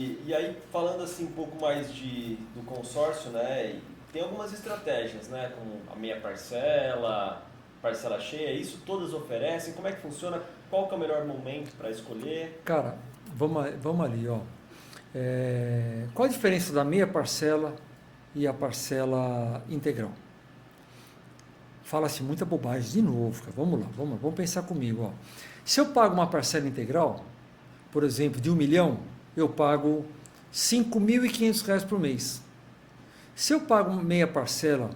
E aí, falando assim um pouco mais do consórcio, né? Tem algumas estratégias, né? Como a meia parcela, parcela cheia, isso todas oferecem. Como é que funciona? Qual que é o melhor momento para escolher? Cara, vamos ali, ó. Qual a diferença da meia parcela e a parcela integral? Fala-se muita bobagem de novo, cara. Vamos pensar comigo, ó. Se eu pago uma parcela integral, por exemplo, de 1 milhão, eu pago R$ 5.500 por mês. Se eu pago meia parcela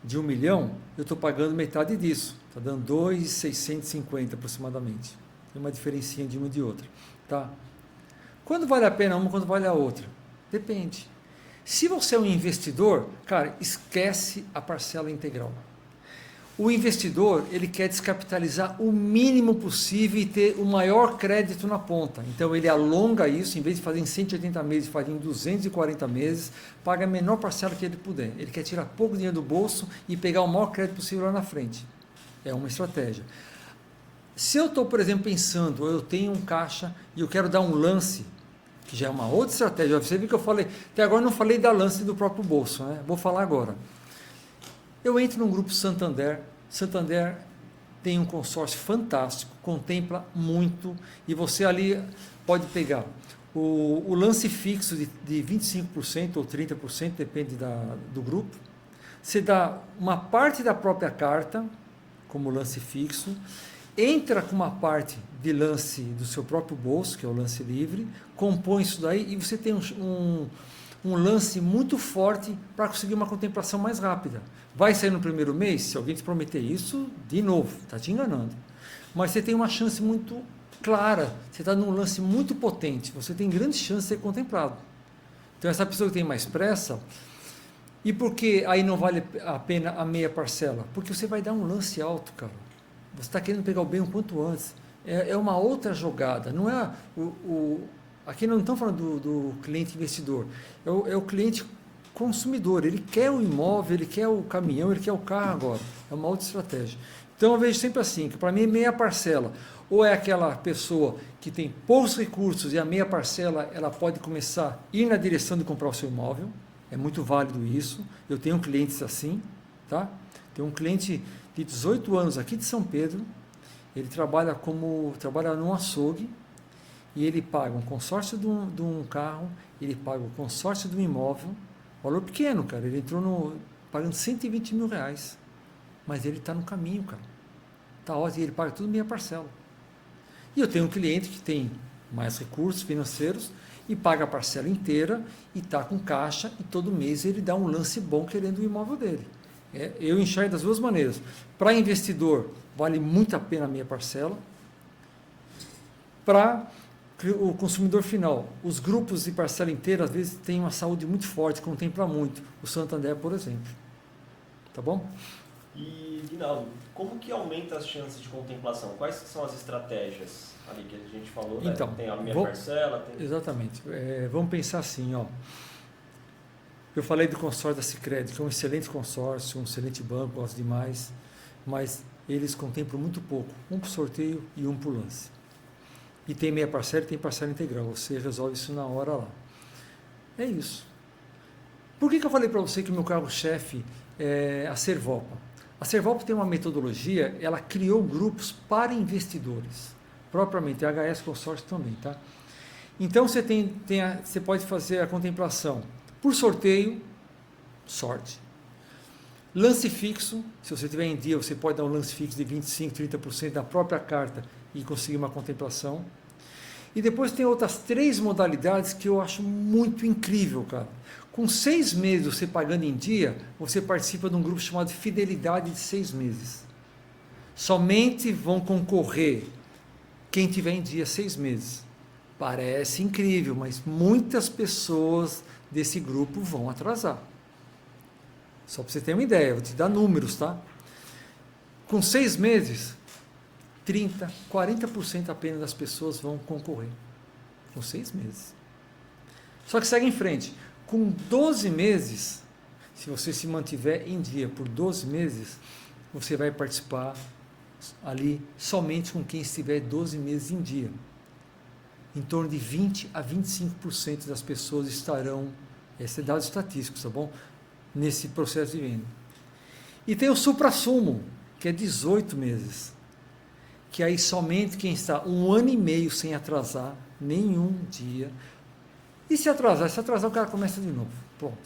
de 1 milhão, eu estou pagando metade disso. Está dando 2.650 aproximadamente. Tem uma diferencinha de uma e de outra. Tá? Quando vale a pena uma, quando vale a outra? Depende. Se você é um investidor, cara, esquece a parcela integral. O investidor, ele quer descapitalizar o mínimo possível e ter o maior crédito na ponta. Então ele alonga isso, em vez de fazer em 180 meses, faz em 240 meses, paga a menor parcela que ele puder. Ele quer tirar pouco dinheiro do bolso e pegar o maior crédito possível lá na frente. É uma estratégia. Se eu estou, por exemplo, pensando, eu tenho um caixa e eu quero dar um lance, que já é uma outra estratégia. Você viu que eu falei, até agora eu não falei da lance do próprio bolso, né? Vou falar agora. Eu entro no grupo Santander. Santander tem um consórcio fantástico, contempla muito, e você ali pode pegar o lance fixo de 25% ou 30%, depende do grupo. Você dá uma parte da própria carta, como lance fixo, entra com uma parte de lance do seu próprio bolso, que é o lance livre, compõe isso daí e você tem um lance muito forte para conseguir uma contemplação mais rápida. Vai sair no primeiro mês? Se alguém te prometer isso, de novo, está te enganando. Mas você tem uma chance muito clara, você está num lance muito potente, você tem grande chance de ser contemplado. Então essa pessoa que tem mais pressa, e por que aí não vale a pena a meia parcela? Porque você vai dar um lance alto, cara. Você está querendo pegar o bem o quanto antes. É uma outra jogada, não é aqui não estamos falando do cliente investidor, é o cliente consumidor, ele quer o imóvel, ele quer o caminhão, ele quer o carro agora, é uma outra estratégia. Então eu vejo sempre assim, que para mim meia parcela, ou é aquela pessoa que tem poucos recursos e a meia parcela ela pode começar a ir na direção de comprar o seu imóvel, é muito válido isso, eu tenho clientes assim, tá? Tenho um cliente de 18 anos aqui de São Pedro, ele trabalha num açougue, e ele paga um consórcio de um carro, ele paga o consórcio de um imóvel, valor pequeno, cara, ele entrou pagando R$ 120.000, mas ele está no caminho, cara, está ótimo, e ele paga tudo meia parcela. E eu tenho um cliente que tem mais recursos financeiros e paga a parcela inteira e está com caixa e todo mês ele dá um lance bom querendo o imóvel dele. Eu enxergo das duas maneiras. Para investidor, vale muito a pena a meia parcela. Para o consumidor final, os grupos de parcela inteira às vezes têm uma saúde muito forte, contempla muito. O Santander, por exemplo. Tá bom? E, Guinaldo, como que aumenta as chances de contemplação? Quais são as estratégias ali que a gente falou, né? Então, Tem a minha parcela, tem... exatamente. Vamos pensar assim, ó. Eu falei do consórcio da Sicredi, que é um excelente consórcio, um excelente banco, gosto demais, mas eles contemplam muito pouco, um por sorteio e um por lance. E tem meia parcela e tem parcela integral, você resolve isso na hora lá. É isso. Por que eu falei para você que o meu carro-chefe é a Servopa? A Servopa tem uma metodologia, ela criou grupos para investidores, propriamente, a HS Consórcio também, tá? Então você pode fazer a contemplação por sorteio, sorte. Lance fixo, se você tiver em dia, você pode dar um lance fixo de 25%, 30% da própria carta e conseguir uma contemplação. E depois tem outras 3 modalidades que eu acho muito incrível, cara. Com 6 meses você pagando em dia, você participa de um grupo chamado Fidelidade de 6 meses. Somente vão concorrer quem tiver em dia 6 meses. Parece incrível, mas muitas pessoas desse grupo vão atrasar. Só para você ter uma ideia, eu vou te dar números, tá? Com 6 meses, 30%, 40% apenas das pessoas vão concorrer. Com 6 meses. Só que segue em frente. Com 12 meses, se você se mantiver em dia por 12 meses, você vai participar ali somente com quem estiver 12 meses em dia. em torno de 20 a 25% das pessoas estarão, esse é dado estatístico, tá bom? Nesse processo de venda. E tem o suprassumo, que é 18 meses. Que aí somente quem está 1 ano e meio sem atrasar nenhum dia. E se atrasar o cara começa de novo. Pronto.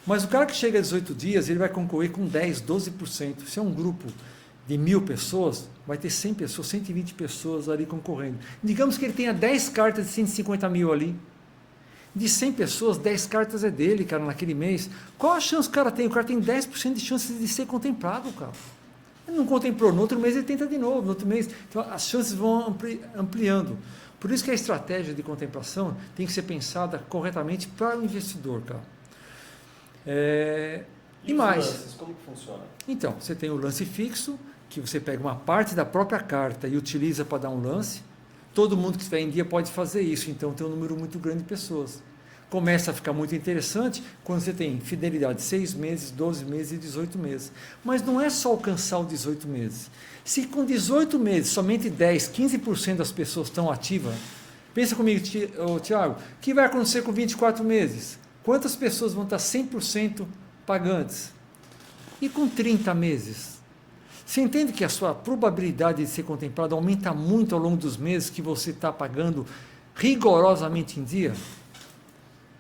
Mas o cara que chega a 18 dias, ele vai concorrer com 10, 12%. Se é um grupo de 1.000 pessoas, vai ter 100 pessoas, 120 pessoas ali concorrendo. Digamos que ele tenha 10 cartas de 150 mil ali. De 100 pessoas, 10 cartas é dele, cara, naquele mês. Qual a chance que o cara tem? O cara tem 10% de chance de ser contemplado, cara. Ele não contemplou, no outro mês ele tenta de novo, no outro mês. Então as chances vão ampliando. Por isso que a estratégia de contemplação tem que ser pensada corretamente para o investidor, cara. E mais. Lances, como que funciona? Então, você tem o lance fixo, que você pega uma parte da própria carta e utiliza para dar um lance. Todo mundo que estiver em dia pode fazer isso, então tem um número muito grande de pessoas. Começa a ficar muito interessante quando você tem fidelidade de 6 meses, 12 meses e 18 meses. Mas não é só alcançar os 18 meses. Se com 18 meses somente 10, 15% das pessoas estão ativas, pensa comigo, Tiago, o que vai acontecer com 24 meses? Quantas pessoas vão estar 100% pagantes? E com 30 meses? Você entende que a sua probabilidade de ser contemplado aumenta muito ao longo dos meses que você está pagando rigorosamente em dia?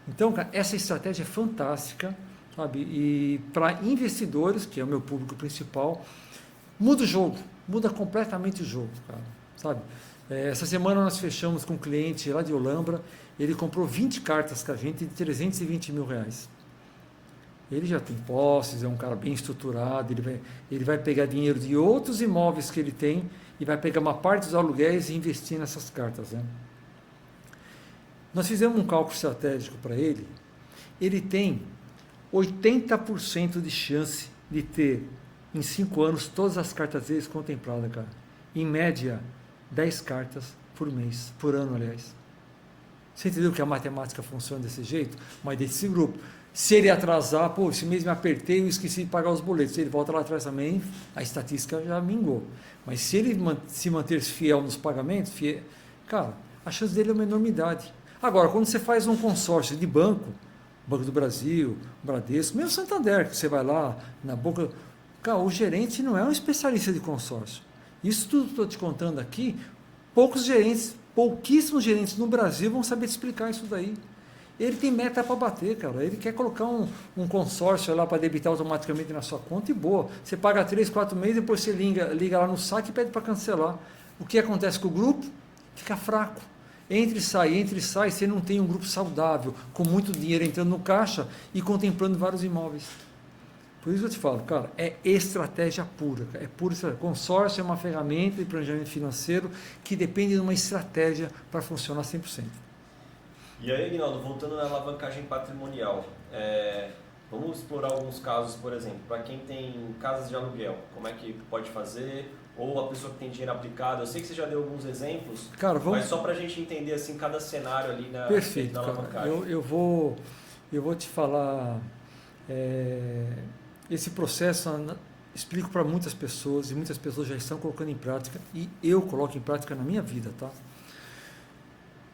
Então, cara, essa estratégia é fantástica, sabe? E para investidores, que é o meu público principal, muda o jogo, muda completamente o jogo, cara, sabe? Essa semana nós fechamos com um cliente lá de Olambra, ele comprou 20 cartas com a gente de 320 mil reais. Ele já tem posses, é um cara bem estruturado, ele vai pegar dinheiro de outros imóveis que ele tem e vai pegar uma parte dos aluguéis e investir nessas cartas, né? Nós fizemos um cálculo estratégico para ele, ele tem 80% de chance de ter, em 5 anos, todas as cartas deles contempladas, cara. Em média, 10 cartas por mês, por ano, aliás. Você entendeu que a matemática funciona desse jeito? Mas desse grupo. Se ele atrasar, pô, esse mês me apertei e esqueci de pagar os boletos. Se ele volta lá atrás também, a estatística já mingou. Mas se ele se manter fiel nos pagamentos, cara, a chance dele é uma enormidade. Agora, quando você faz um consórcio de banco, Banco do Brasil, Bradesco, mesmo Santander, que você vai lá na boca... Cara, o gerente não é um especialista de consórcio. Isso tudo que estou te contando aqui, pouquíssimos gerentes no Brasil vão saber te explicar isso daí. Ele tem meta para bater, cara. Ele quer colocar um consórcio lá para debitar automaticamente na sua conta e boa. Você paga 3, 4 meses, depois você liga lá no saque e pede para cancelar. O que acontece com o grupo? Fica fraco. Entre e sai, você não tem um grupo saudável, com muito dinheiro entrando no caixa e contemplando vários imóveis. Por isso eu te falo, cara, é estratégia pura. É pura estratégia. Consórcio é uma ferramenta de planejamento financeiro que depende de uma estratégia para funcionar 100%. E aí, Aguinaldo, voltando na alavancagem patrimonial, vamos explorar alguns casos, por exemplo, para quem tem casas de aluguel, como é que pode fazer? Ou a pessoa que tem dinheiro aplicado, eu sei que você já deu alguns exemplos, cara, mas só para a gente entender assim, cada cenário ali na alavancagem. Cara, eu vou te falar, esse processo explico para muitas pessoas, e muitas pessoas já estão colocando em prática, e eu coloco em prática na minha vida, tá?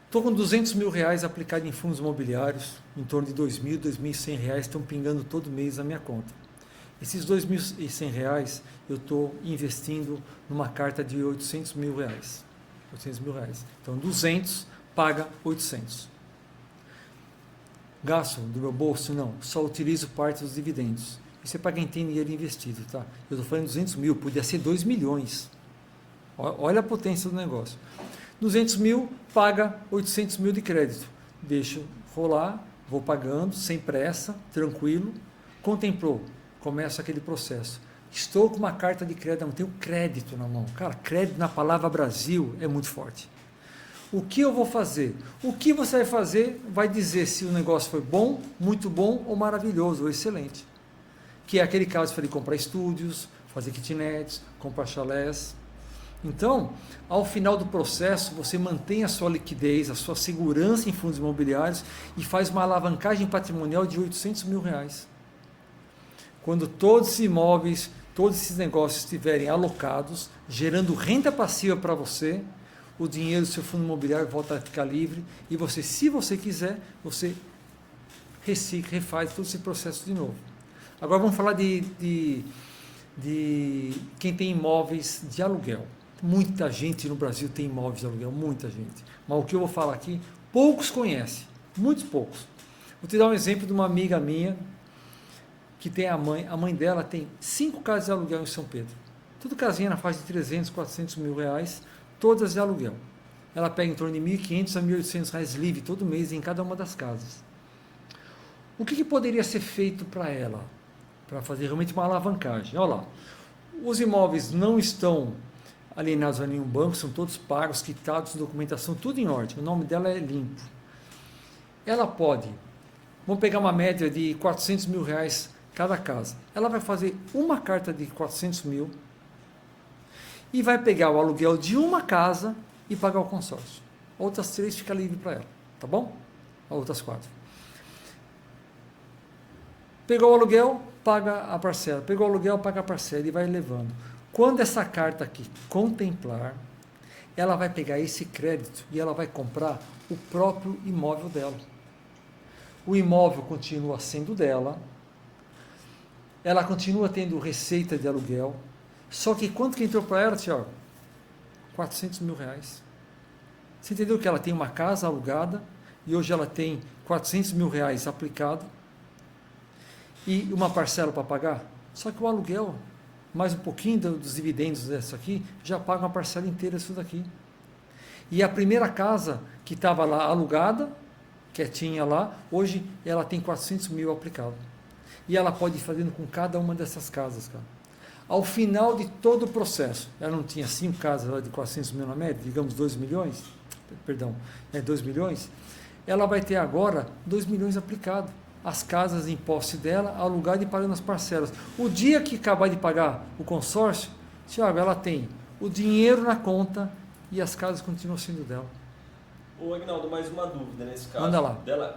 Estou com 200 mil reais aplicado em fundos imobiliários, em torno de 2.000, 2.100 reais estão pingando todo mês na minha conta. Esses 2.100 reais eu estou investindo numa carta de 800 mil reais. 800 mil reais. Então 200 paga 800. Gasto do meu bolso? Não, só utilizo parte dos dividendos. Isso é para quem tem dinheiro investido, tá? Eu estou falando 200 mil, podia ser 2 milhões. Olha a potência do negócio. 200 mil paga 800 mil de crédito. Deixo rolar, vou pagando, sem pressa, tranquilo. Contemplou, começa aquele processo. Estou com uma carta de crédito, não tenho crédito na mão. Cara, crédito na palavra Brasil é muito forte. O que eu vou fazer? O que você vai fazer vai dizer se o negócio foi bom, muito bom ou maravilhoso ou excelente. Que é aquele caso de comprar estúdios, fazer kitnets, comprar chalés. Então, ao final do processo, você mantém a sua liquidez, a sua segurança em fundos imobiliários e faz uma alavancagem patrimonial de 800 mil reais. Quando todos esses imóveis, todos esses negócios estiverem alocados, gerando renda passiva para você, o dinheiro do seu fundo imobiliário volta a ficar livre e você, se você quiser, você recicla, refaz todo esse processo de novo. Agora vamos falar de quem tem imóveis de aluguel. Muita gente no Brasil tem imóveis de aluguel, muita gente. Mas o que eu vou falar aqui, poucos conhecem, muitos poucos. Vou te dar um exemplo de uma amiga minha que tem a mãe dela tem 5 casas de aluguel em São Pedro. Tudo casinha na faixa de 300, 400 mil reais, todas de aluguel. Ela pega em torno de 1.500 a 1.800 reais livre todo mês em cada uma das casas. O que poderia ser feito para ela? Para fazer realmente uma alavancagem. Olha lá, os imóveis não estão alienados a nenhum banco, são todos pagos, quitados, documentação, tudo em ordem. O nome dela é limpo. Ela pode, vamos pegar uma média de 400 mil reais cada casa. Ela vai fazer uma carta de 400 mil e vai pegar o aluguel de uma casa e pagar o consórcio. Outras 3 fica livre para ela, tá bom? As outras 4. Pegou o aluguel, paga a parcela. Pegou o aluguel, paga a parcela e vai levando. Quando essa carta aqui contemplar, ela vai pegar esse crédito e ela vai comprar o próprio imóvel dela. O imóvel continua sendo dela, ela continua tendo receita de aluguel, só que quanto que entrou para ela, Tiago? 400 mil reais. Você entendeu que ela tem uma casa alugada e hoje ela tem 400 mil reais aplicado e uma parcela para pagar? Só que o aluguel, mais um pouquinho dos dividendos dessa aqui, já paga uma parcela inteira disso daqui. E a primeira casa que estava lá alugada, quietinha lá, hoje ela tem 400 mil aplicado. E ela pode ir fazendo com cada uma dessas casas, cara. Ao final de todo o processo, ela não tinha 5 casas lá de 400 mil na média, digamos 2 milhões, perdão, 2 milhões, ela vai ter agora 2 milhões aplicado. As casas em posse dela, alugada e pagando as parcelas. O dia que acabar de pagar o consórcio, Tiago, ela tem o dinheiro na conta e as casas continuam sendo dela. Ô Agnaldo, mais uma dúvida nesse caso. Manda lá.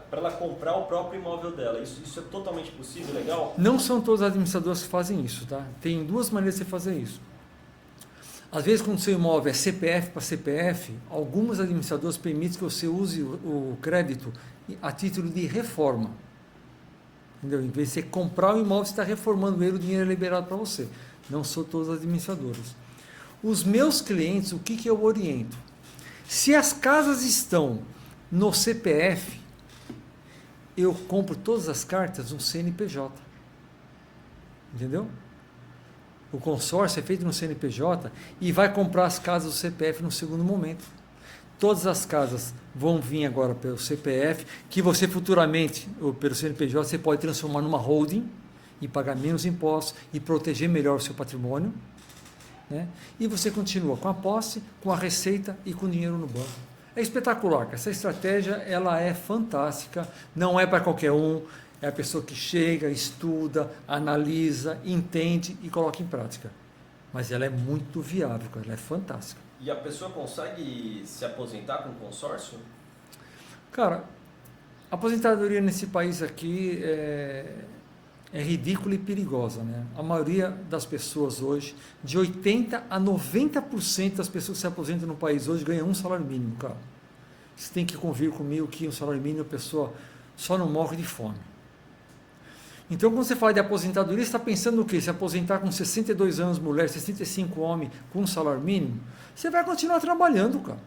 Para ela comprar o próprio imóvel dela, isso é totalmente possível, legal? Não são todos os administradores que fazem isso, tá? Tem 2 maneiras de você fazer isso. Às vezes, quando o seu imóvel é CPF para CPF, alguns administradores permitem que você use o crédito a título de reforma. Entendeu? Em vez de você comprar o imóvel, você está reformando ele, o dinheiro é liberado para você. Não são todos os administradores. Os meus clientes, o que eu oriento? Se as casas estão no CPF, eu compro todas as cartas no CNPJ. Entendeu? O consórcio é feito no CNPJ e vai comprar as casas do CPF no segundo momento. Todas as casas vão vir agora pelo CPF, que você futuramente, ou pelo CNPJ, você pode transformar numa holding e pagar menos impostos e proteger melhor o seu patrimônio. Né? E você continua com a posse, com a receita e com o dinheiro no banco. É espetacular, essa estratégia ela é fantástica, não é para qualquer um, é a pessoa que chega, estuda, analisa, entende e coloca em prática. Mas ela é muito viável, ela é fantástica. E a pessoa consegue se aposentar com consórcio? Cara, a aposentadoria nesse país aqui é ridícula e perigosa, né? A maioria das pessoas hoje, de 80% a 90% das pessoas que se aposentam no país hoje ganham um salário mínimo, cara. Você tem que convir comigo que um salário mínimo a pessoa só não morre de fome. Então, quando você fala de aposentadoria, você está pensando no quê? Se aposentar com 62 anos, mulher, 65 homem, com um salário mínimo, você vai continuar trabalhando, cara.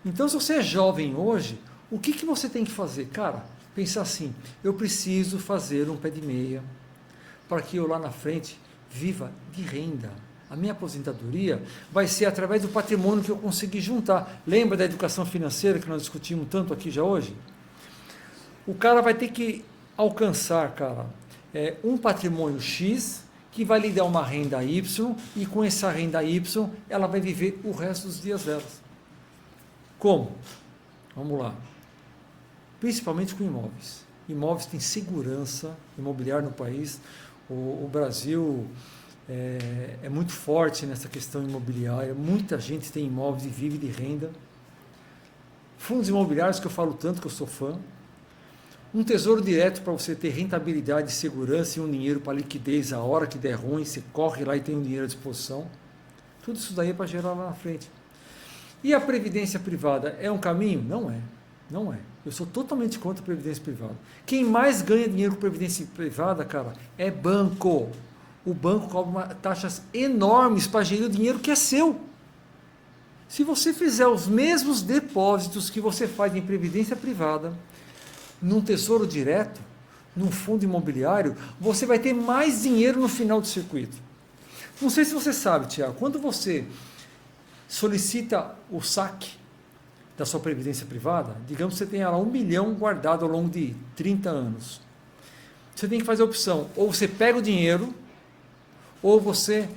Então, se você é jovem hoje, o que você tem que fazer? Cara, pensar assim, eu preciso fazer um pé de meia para que eu lá na frente viva de renda. A minha aposentadoria vai ser através do patrimônio que eu conseguir juntar. Lembra da educação financeira que nós discutimos tanto aqui já hoje? O cara vai ter que alcançar, cara, um patrimônio X que vai lhe dar uma renda Y e com essa renda Y ela vai viver o resto dos dias delas. Como? Vamos lá. Principalmente com imóveis. Imóveis têm segurança imobiliária no país. O Brasil é muito forte nessa questão imobiliária. Muita gente tem imóveis e vive de renda. Fundos imobiliários que eu falo tanto que eu sou fã. Um tesouro direto para você ter rentabilidade, segurança e um dinheiro para liquidez. A hora que der ruim, você corre lá e tem um dinheiro à disposição. Tudo isso daí é para gerar lá na frente. E a previdência privada é um caminho? Não é. Não é. Eu sou totalmente contra a previdência privada. Quem mais ganha dinheiro com previdência privada, cara, é banco. O banco cobra taxas enormes para gerir o dinheiro que é seu. Se você fizer os mesmos depósitos que você faz em previdência privada, num tesouro direto, num fundo imobiliário, você vai ter mais dinheiro no final do circuito. Não sei se você sabe, Tiago, quando você solicita o saque da sua previdência privada, digamos que você tenha lá 1 milhão guardado ao longo de 30 anos. Você tem que fazer a opção, ou você pega o dinheiro, ou você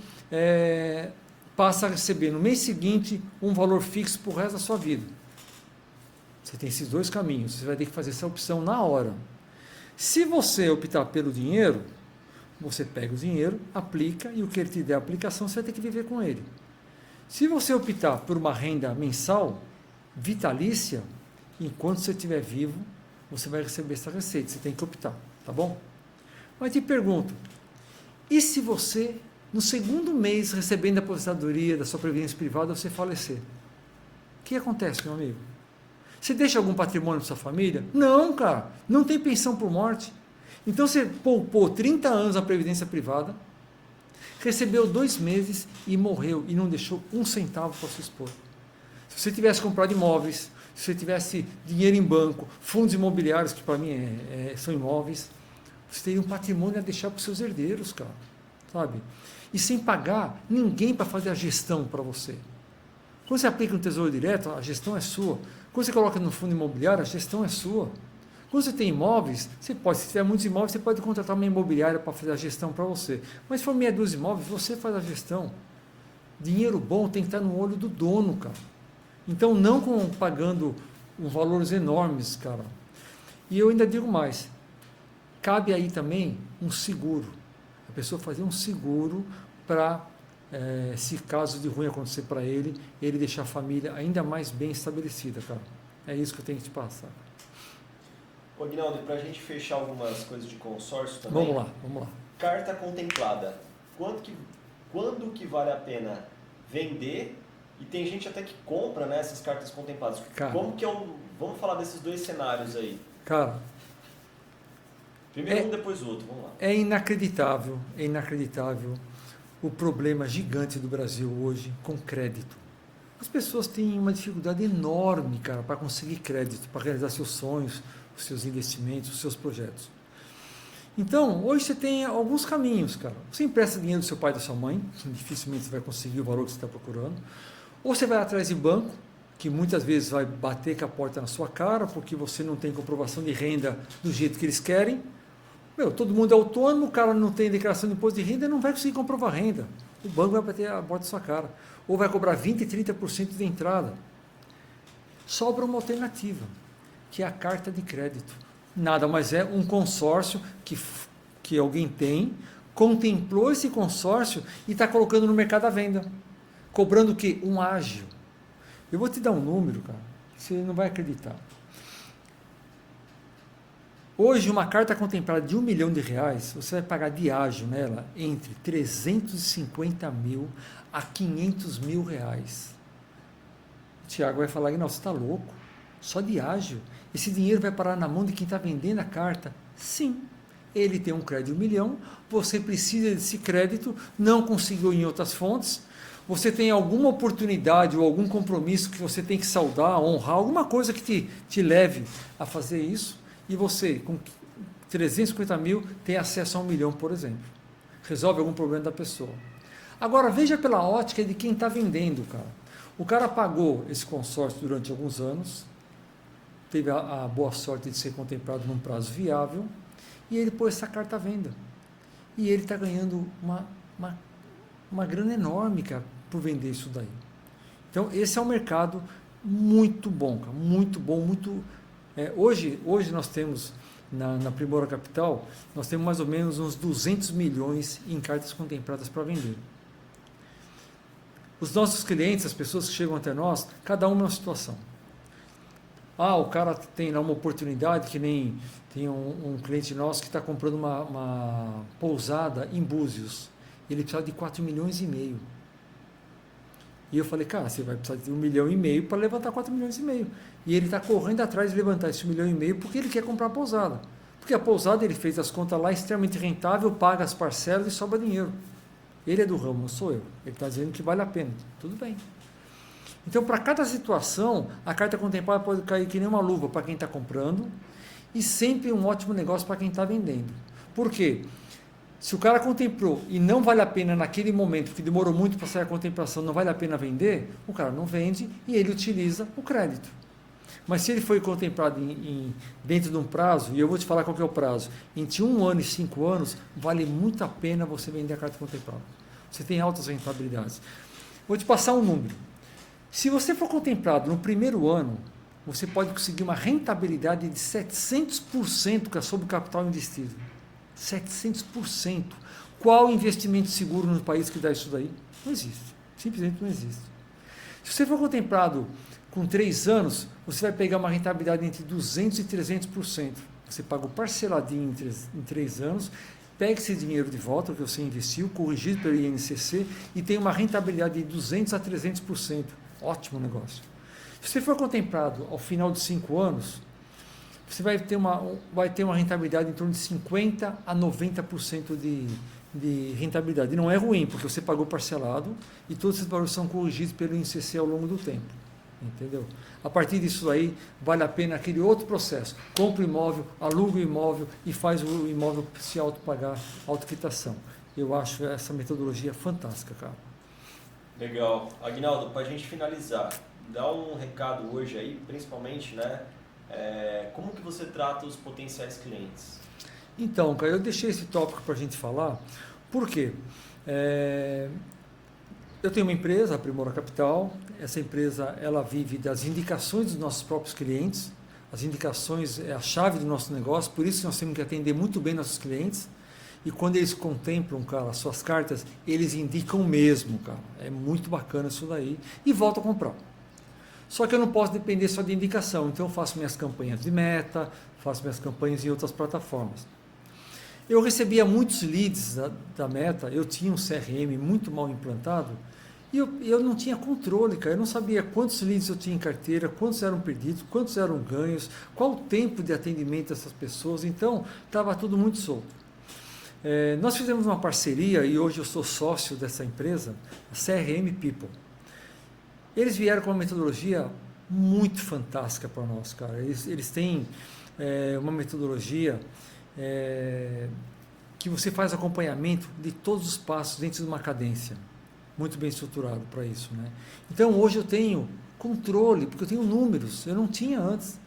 passa a receber no mês seguinte um valor fixo para o resto da sua vida. Você tem esses dois caminhos, você vai ter que fazer essa opção na hora. Se você optar pelo dinheiro, você pega o dinheiro, aplica, e o que ele te der a aplicação, você vai ter que viver com ele. Se você optar por uma renda mensal, vitalícia, enquanto você estiver vivo, você vai receber essa receita, você tem que optar, tá bom? Mas te pergunto, e se você, no segundo mês, recebendo a aposentadoria da sua previdência privada, você falecer? O que acontece, meu amigo? Você deixa algum patrimônio para sua família? Não, cara, não tem pensão por morte. Então você poupou 30 anos na previdência privada, recebeu 2 meses e morreu, e não deixou um centavo para sua esposa. Se você tivesse comprado imóveis, se você tivesse dinheiro em banco, fundos imobiliários, que para mim são imóveis, você teria um patrimônio a deixar para os seus herdeiros, cara, sabe? E sem pagar ninguém para fazer a gestão para você. Quando você aplica no Tesouro Direto, a gestão é sua. Quando você coloca no fundo imobiliário, a gestão é sua. Quando você tem imóveis, você pode, se tiver muitos imóveis, você pode contratar uma imobiliária para fazer a gestão para você. Mas se for meia dúzia de imóveis, você faz a gestão. Dinheiro bom tem que estar no olho do dono, cara. Então, não pagando valores enormes, cara. E eu ainda digo mais, cabe aí também um seguro. A pessoa fazer um seguro para, se caso de ruim acontecer para ele deixar a família ainda mais bem estabelecida, cara. É isso que eu tenho que te passar. Ô, Aguinaldo, para a gente fechar algumas coisas de consórcio também. Vamos lá. Carta contemplada. Quando que vale a pena vender? E tem gente até que compra, né, essas cartas contempladas. Cara, vamos falar desses dois cenários aí. Cara, primeiro um, depois o outro, vamos lá. É inacreditável o problema gigante do Brasil hoje com crédito. As pessoas têm uma dificuldade enorme, cara, para conseguir crédito, para realizar seus sonhos, os seus investimentos, os seus projetos. Então, hoje você tem alguns caminhos, cara. Você empresta dinheiro do seu pai e da sua mãe, dificilmente você vai conseguir o valor que você está procurando. Ou você vai atrás de banco, que muitas vezes vai bater com a porta na sua cara, porque você não tem comprovação de renda do jeito que eles querem. Todo mundo é autônomo, o cara não tem declaração de imposto de renda, não vai conseguir comprovar renda. O banco vai bater a porta na sua cara. Ou vai cobrar 20%, 30% de entrada. Sobra uma alternativa, que é a carta de crédito. Nada mais é um consórcio que alguém tem, contemplou esse consórcio e está colocando no mercado à venda. Cobrando o quê? Um ágio. Eu vou te dar um número, cara, que você não vai acreditar. Hoje, uma carta contemplada de R$1 milhão, você vai pagar de ágio nela entre 350 mil a 500 mil reais. O Tiago vai falar, não, você está louco? Só de ágio. Esse dinheiro vai parar na mão de quem está vendendo a carta? Sim. Ele tem um crédito de R$1 milhão, você precisa desse crédito, não conseguiu em outras fontes, você tem alguma oportunidade ou algum compromisso que você tem que saldar, honrar, alguma coisa que te leve a fazer isso, e você, com 350 mil, tem acesso a R$1 milhão, por exemplo. Resolve algum problema da pessoa. Agora, veja pela ótica de quem está vendendo, cara. O cara pagou esse consórcio durante alguns anos, teve a boa sorte de ser contemplado num prazo viável, e ele pôs essa carta à venda. E ele está ganhando uma grana enorme, cara, por vender isso daí. Então, esse é um mercado muito bom, cara, muito bom, hoje nós temos, na Primora Capital, nós temos mais ou menos uns 200 milhões em cartas contempladas para vender. Os nossos clientes, as pessoas que chegam até nós, cada uma é uma situação. O cara tem lá uma oportunidade, que nem tem um cliente nosso que está comprando uma pousada em Búzios. Ele precisa de 4,5 milhões. E eu falei, cara, você vai precisar de 1,5 milhão para levantar 4,5 milhões. E ele está correndo atrás de levantar esse 1,5 milhão porque ele quer comprar a pousada. Porque a pousada, ele fez as contas lá, extremamente rentável, paga as parcelas e sobra dinheiro. Ele é do ramo, não sou eu. Ele está dizendo que vale a pena. Tudo bem. Então, para cada situação, a carta contemplada pode cair que nem uma luva para quem está comprando e sempre um ótimo negócio para quem está vendendo. Por quê? Se o cara contemplou e não vale a pena naquele momento, porque demorou muito para sair a contemplação, não vale a pena vender, o cara não vende e ele utiliza o crédito. Mas se ele foi contemplado dentro de um prazo, e eu vou te falar qual que é o prazo, entre 1 ano e 5 anos, vale muito a pena você vender a carta contemplada. Você tem altas rentabilidades. Vou te passar um número. Se você for contemplado no primeiro ano, você pode conseguir uma rentabilidade de 700% sobre o capital investido. 700%. Qual investimento seguro no país que dá isso daí? Não existe. Simplesmente não existe. Se você for contemplado com 3 anos, você vai pegar uma rentabilidade entre 200% e 300%. Você paga o parceladinho em 3 anos, pega esse dinheiro de volta que você investiu, corrigido pelo INCC, e tem uma rentabilidade de 200% a 300%. Ótimo negócio. Se você for contemplado ao final de 5 anos, você vai ter uma rentabilidade em torno de 50% a 90% de rentabilidade. E não é ruim, porque você pagou parcelado e todos esses valores são corrigidos pelo INCC ao longo do tempo. Entendeu? A partir disso aí, vale a pena aquele outro processo. Compra o imóvel, aluga o imóvel e faz o imóvel se autopagar, autoquitação. Eu acho essa metodologia fantástica, cara. Legal. Aguinaldo, para a gente finalizar, dá um recado hoje aí, principalmente, né? Como que você trata os potenciais clientes? Então, cara, eu deixei esse tópico para a gente falar, por quê? Eu tenho uma empresa, a Primora Capital. Essa empresa, ela vive das indicações dos nossos próprios clientes. As indicações é a chave do nosso negócio, por isso nós temos que atender muito bem nossos clientes. E quando eles contemplam, cara, as suas cartas, eles indicam mesmo, cara. É muito bacana isso daí. E voltam a comprar. Só que eu não posso depender só de indicação. Então eu faço minhas campanhas de Meta, faço minhas campanhas em outras plataformas. Eu recebia muitos leads da Meta, eu tinha um CRM muito mal implantado, e eu não tinha controle, cara. Eu não sabia quantos leads eu tinha em carteira, quantos eram perdidos, quantos eram ganhos, qual o tempo de atendimento dessas pessoas. Então, estava tudo muito solto. Nós fizemos uma parceria, e hoje eu sou sócio dessa empresa, a CRM People. Eles vieram com uma metodologia muito fantástica para nós, cara. Eles têm uma metodologia que você faz acompanhamento de todos os passos dentro de uma cadência. Muito bem estruturado para isso, né? Então, hoje eu tenho controle, porque eu tenho números, eu não tinha antes.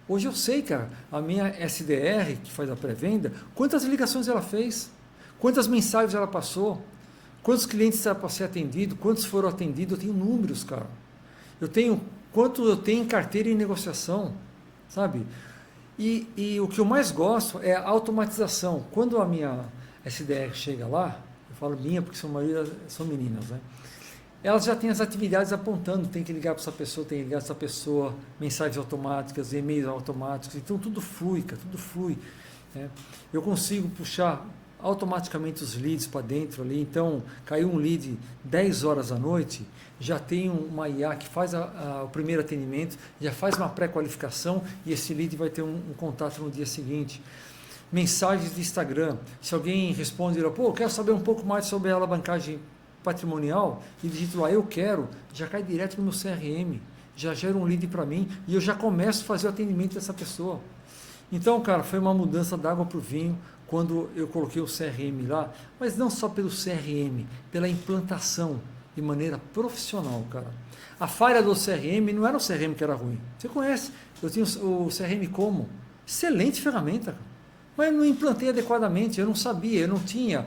Hoje eu sei, cara, a minha SDR, que faz a pré-venda, quantas ligações ela fez, quantas mensagens ela passou, quantos clientes ela passou atendido, quantos foram atendidos, eu tenho números, cara. Eu tenho quanto eu tenho em carteira e em negociação, sabe? E o que eu mais gosto é a automatização. Quando a minha SDR chega lá, eu falo minha porque são meninas, né? Elas já têm as atividades apontando, tem que ligar para essa pessoa, tem que ligar para essa pessoa, mensagens automáticas, e-mails automáticos, então tudo flui, cara, tudo flui. Né? Eu consigo puxar automaticamente os leads para dentro ali, então caiu um lead 10 horas à noite, já tem uma IA que faz o primeiro atendimento, já faz uma pré-qualificação e esse lead vai ter um contato no dia seguinte. Mensagens de Instagram, se alguém responde, pô, quero saber um pouco mais sobre a alavancagem patrimonial, e digito lá, eu quero, já cai direto no meu CRM, já gera um lead para mim, e eu já começo a fazer o atendimento dessa pessoa. Então, cara, foi uma mudança da água para o vinho, quando eu coloquei o CRM lá, mas não só pelo CRM, pela implantação de maneira profissional, cara. A falha do CRM não era o CRM que era ruim, você conhece, eu tinha o CRM como, excelente ferramenta, cara. Mas eu não implantei adequadamente, eu não sabia, eu não tinha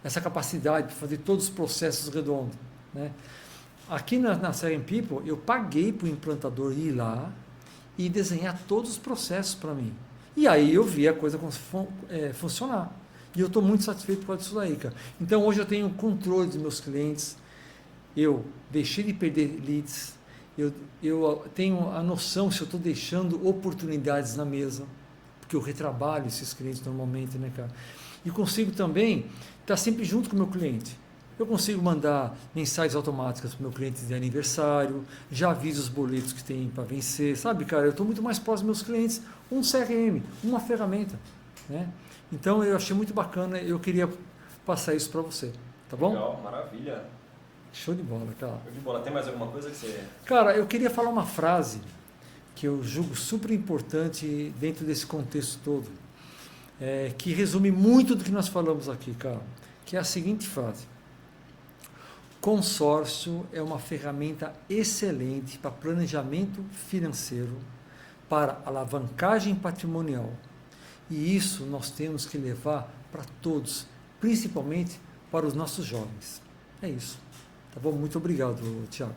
essa capacidade de fazer todos os processos redondos. Né? Aqui na CRM People, eu paguei para o implantador ir lá e desenhar todos os processos para mim. E aí eu vi a coisa funcionar. E eu estou muito satisfeito com isso daí, cara. Então hoje eu tenho controle dos meus clientes, eu deixei de perder leads, eu tenho a noção se eu estou deixando oportunidades na mesa, porque eu retrabalho esses clientes normalmente, né, cara? E consigo também estar sempre junto com o meu cliente. Eu consigo mandar mensagens automáticas para o meu cliente de aniversário, já aviso os boletos que tem para vencer, sabe, cara? Eu estou muito mais próximo dos meus clientes. Um CRM, uma ferramenta, né? Então eu achei muito bacana, eu queria passar isso para você, tá bom? Legal, maravilha. Show de bola, cara. Show de bola. Tem mais alguma coisa que você... Cara, eu queria falar uma frase que eu julgo super importante dentro desse contexto todo, que resume muito do que nós falamos aqui, cara, que é a seguinte frase: consórcio é uma ferramenta excelente para planejamento financeiro, para alavancagem patrimonial. E isso nós temos que levar para todos, principalmente para os nossos jovens. É isso. Tá bom? Muito obrigado, Thiago.